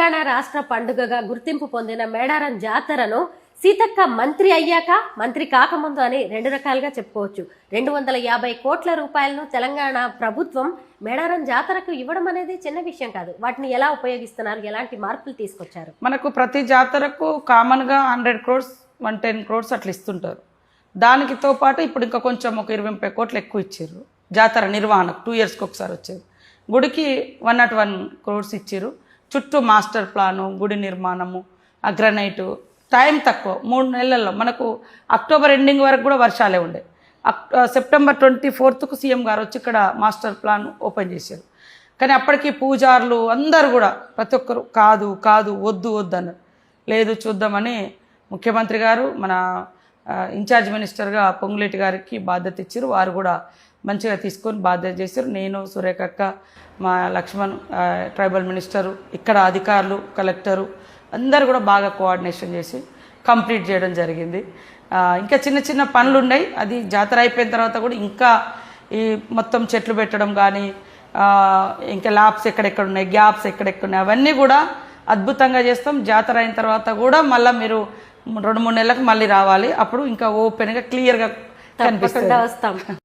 తెలంగాణ రాష్ట్ర పండుగగా గుర్తింపు పొందిన మేడారం జాతరను సీతక్క మంత్రి అయ్యాక మంత్రి కాకముందు అని రెండు రకాలుగా చెప్పుకోవచ్చు. 250 కోట్ల రూపాయలను తెలంగాణ ప్రభుత్వం మేడారం జాతరకు ఇవ్వడం అనేది చిన్న విషయం కాదు. వాటిని ఎలా ఉపయోగిస్తున్నారు, ఎలాంటి మార్పులు తీసుకొచ్చారు? మనకు ప్రతి జాతరకు కామన్గా 100 crores 110 crores అట్లా ఇస్తుంటారు. దానికితో పాటు ఇప్పుడు ఇంకా కొంచెం ఒక 20-30 కోట్లు ఎక్కువ ఇచ్చారు. జాతర నిర్వహణకు 2 yearsకి ఒకసారి వచ్చేది. గుడికి 101 crores ఇచ్చారు. చుట్టూ మాస్టర్ ప్లాను, గుడి నిర్మాణము, అగ్రనైటు, టైం తక్కువ 3 నెలల్లో. మనకు అక్టోబర్ ఎండింగ్ వరకు కూడా వర్షాలే ఉండే. సెప్టెంబర్ 24th సీఎం గారు వచ్చి ఇక్కడ మాస్టర్ ప్లాన్ ఓపెన్ చేశారు. కానీ అప్పటికి పూజారులు అందరూ కూడా ప్రతి ఒక్కరు కాదు కాదు వద్దు వద్దు అన్నారు. లేదు చూద్దామని ముఖ్యమంత్రి గారు మన ఇన్ఛార్జ్ మినిస్టర్గా పొంగులేటి గారికి బాధ్యత ఇచ్చారు. వారు కూడా మంచిగా తీసుకొని బాధ్యత చేశారు. నేను, సురేఖక్క, మా లక్ష్మణ్ ట్రైబల్ మినిస్టరు, ఇక్కడ అధికారులు, కలెక్టరు అందరూ కూడా బాగా కోఆర్డినేషన్ చేసి కంప్లీట్ చేయడం జరిగింది. ఇంకా చిన్న చిన్న పనులు ఉన్నాయి. అది జాతర అయిపోయిన తర్వాత కూడా ఇంకా ఈ మొత్తం చెట్లు పెట్టడం కానీ, ఇంకా ల్యాబ్స్ ఎక్కడెక్కడ ఉన్నాయి, గ్యాప్స్ ఎక్కడెక్కడ ఉన్నాయి, అవన్నీ కూడా అద్భుతంగా చేస్తాం. జాతర అయిన తర్వాత కూడా మళ్ళీ మీరు 2-3 నెలలకు మళ్ళీ రావాలి. అప్పుడు ఇంకా ఓపెన్గా క్లియర్గా కనిపిస్తుంది. వస్తాం.